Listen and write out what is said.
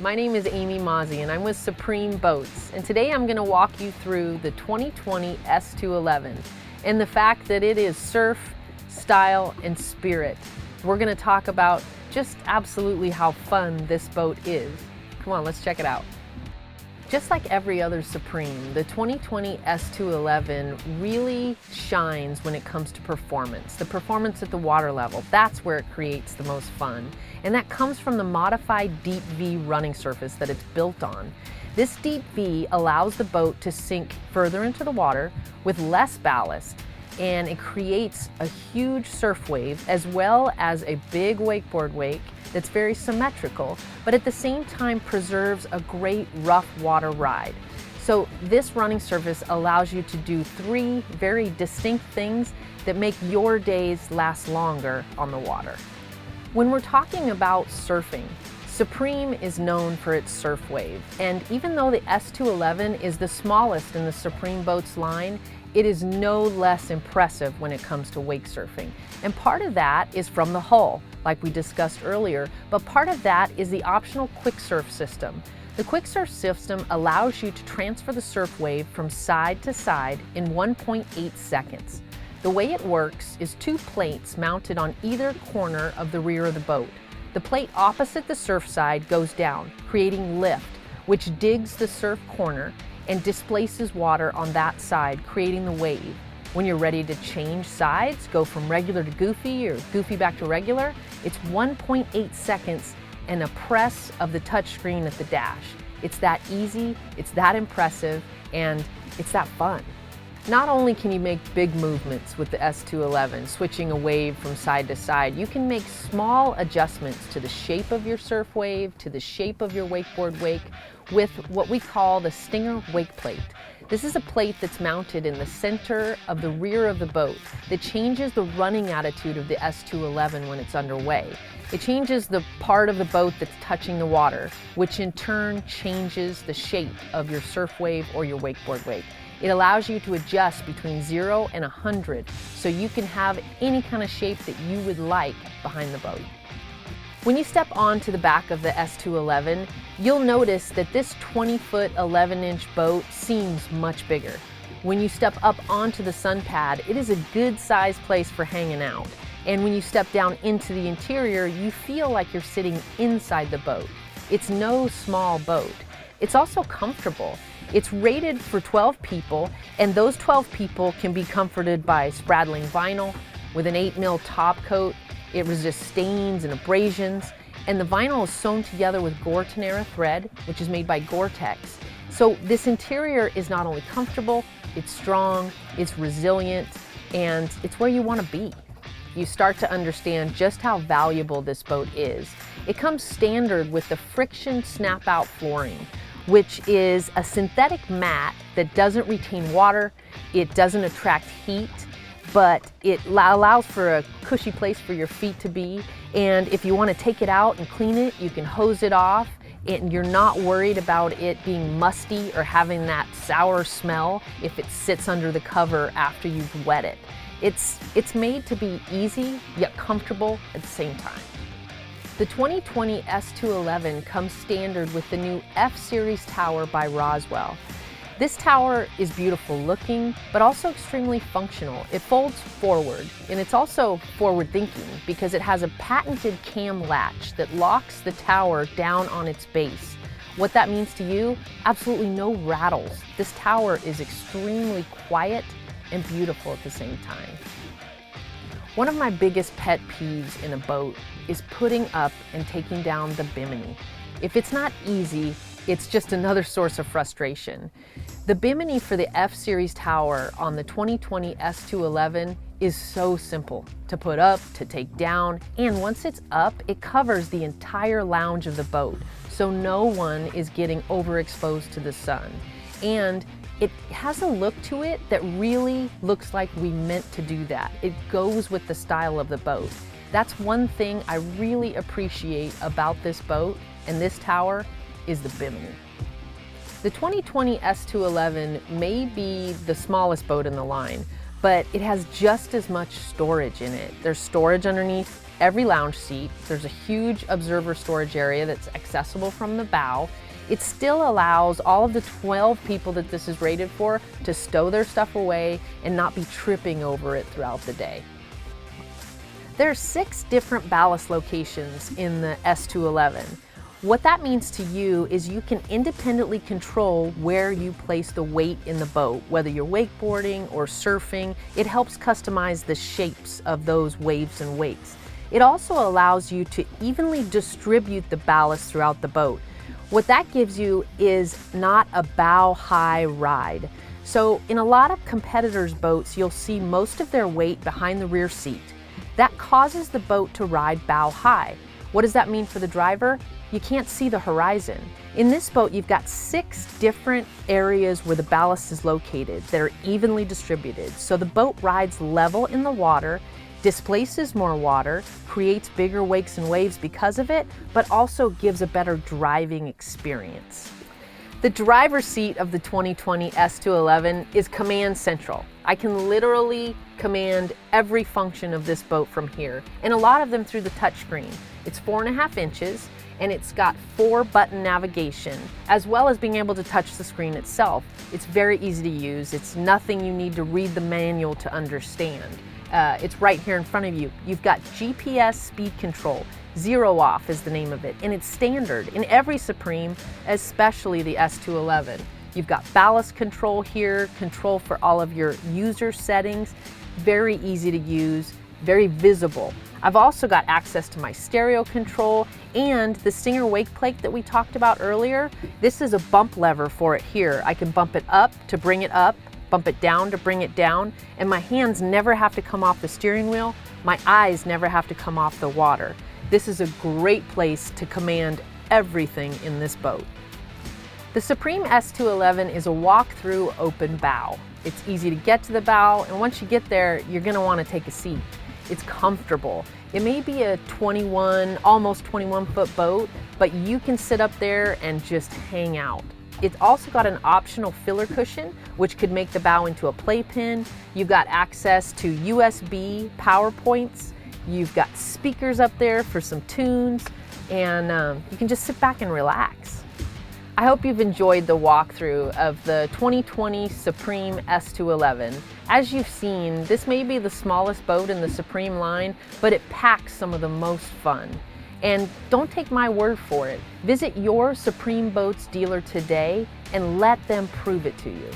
my name is Amy Mazzi and I'm with Supreme Boats, and today I'm going to walk you through the 2020 S211 and the fact that it is surf, style, and spirit. We're going to talk about just absolutely how fun this boat is. Come on, let's check it out. Just like every other Supreme, the 2020 S211 really shines when it comes to performance. The performance at the water level, that's where it creates the most fun. And that comes from the modified deep V running surface that it's built on. This deep V allows the boat to sink further into the water with less ballast, and it creates a huge surf wave as well as a big wakeboard wake that's very symmetrical, but at the same time preserves a great rough water ride. So this running surface allows you to do three very distinct things that make your days last longer on the water. When we're talking about surfing, Supreme is known for its surf wave, and even though the S211 is the smallest in the Supreme Boats line, it is no less impressive when it comes to wake surfing. And part of that is from the hull, like we discussed earlier, but part of that is the optional QuickSurf system. The QuickSurf system allows you to transfer the surf wave from side to side in 1.8 seconds. The way it works is two plates mounted on either corner of the rear of the boat. The plate opposite the surf side goes down, creating lift, which digs the surf corner and displaces water on that side, creating the wave. When you're ready to change sides, go from regular to goofy or goofy back to regular, it's 1.8 seconds and a press of the touchscreen at the dash. It's that easy, it's that impressive, and it's that fun. Not only can you make big movements with the S211, switching a wave from side to side, you can make small adjustments to the shape of your surf wave, to the shape of your wakeboard wake, with what we call the Stinger wake plate. This is a plate that's mounted in the center of the rear of the boat that changes the running attitude of the S211 when it's underway. It changes the part of the boat that's touching the water, which in turn changes the shape of your surf wave or your wakeboard wake. It allows you to adjust between 0 and 100, so you can have any kind of shape that you would like behind the boat. When you step onto the back of the S211, you'll notice that this 20-foot, 11-inch boat seems much bigger. When you step up onto the sun pad, it is a good-sized place for hanging out. And when you step down into the interior, you feel like you're sitting inside the boat. It's no small boat. It's also comfortable. It's rated for 12 people, and those 12 people can be comforted by spraddling vinyl with an 8mm top coat. It resists stains and abrasions, and the vinyl is sewn together with Gore-Tenera thread, which is made by Gore-Tex. So this interior is not only comfortable, it's strong, it's resilient, and it's where you want to be. You start to understand just how valuable this boat is. It comes standard with the friction snap-out flooring, which is a synthetic mat that doesn't retain water, it doesn't attract heat, but it allows for a cushy place for your feet to be. And if you want to take it out and clean it, you can hose it off, and you're not worried about it being musty or having that sour smell if it sits under the cover after you've wet it. It's made to be easy yet comfortable at the same time. The 2020 S211 comes standard with the new F-Series tower by Roswell. This tower is beautiful looking, but also extremely functional. It folds forward, and it's also forward thinking because it has a patented cam latch that locks the tower down on its base. What that means to you? Absolutely no rattles. This tower is extremely quiet and beautiful at the same time. One of my biggest pet peeves in a boat is putting up and taking down the bimini. If it's not easy, it's just another source of frustration. The bimini for the F-Series tower on the 2020 S211 is so simple to put up, to take down, and once it's up, it covers the entire lounge of the boat, so no one is getting overexposed to the sun. And it has a look to it that really looks like we meant to do that. It goes with the style of the boat. That's one thing I really appreciate about this boat and this tower is the bimini. The 2020 S211 may be the smallest boat in the line, but it has just as much storage in it. There's storage underneath every lounge seat. There's a huge observer storage area that's accessible from the bow. It still allows all of the 12 people that this is rated for to stow their stuff away and not be tripping over it throughout the day. There are 6 different ballast locations in the S211. What that means to you is you can independently control where you place the weight in the boat, whether you're wakeboarding or surfing. It helps customize the shapes of those waves and wakes. It also allows you to evenly distribute the ballast throughout the boat. What that gives you is not a bow-high ride. So in a lot of competitors' boats, you'll see most of their weight behind the rear seat. That causes the boat to ride bow-high. What does that mean for the driver? You can't see the horizon. In this boat, you've got 6 different areas where the ballast is located that are evenly distributed. So the boat rides level in the water, displaces more water, creates bigger wakes and waves because of it, but also gives a better driving experience. The driver's seat of the 2020 S211 is command central. I can literally command every function of this boat from here, and a lot of them through the touchscreen. It's 4.5 inches, and it's got 4-button navigation, as well as being able to touch the screen itself. It's very easy to use. It's nothing you need to read the manual to understand. It's right here in front of you. You've got GPS speed control. 0 off is the name of it, and it's standard in every Supreme, especially the S211. You've got ballast control here, control for all of your user settings. Very easy to use, very visible. I've also got access to my stereo control and the Stinger wake plate that we talked about earlier. This is a bump lever for it here. I can bump it up to bring it up, bump it down to bring it down, and my hands never have to come off the steering wheel. My eyes never have to come off the water. This is a great place to command everything in this boat. The Supreme S211 is a walk-through open bow. It's easy to get to the bow, and once you get there, you're gonna wanna take a seat. It's comfortable. It may be a 21, almost 21-foot boat, but you can sit up there and just hang out. It's also got an optional filler cushion, which could make the bow into a playpen. You've got access to USB power points. You've got speakers up there for some tunes, and you can just sit back and relax. I hope you've enjoyed the walkthrough of the 2020 Supreme S211. As you've seen, this may be the smallest boat in the Supreme line, but it packs some of the most fun. And don't take my word for it. Visit your Supreme Boats dealer today and let them prove it to you.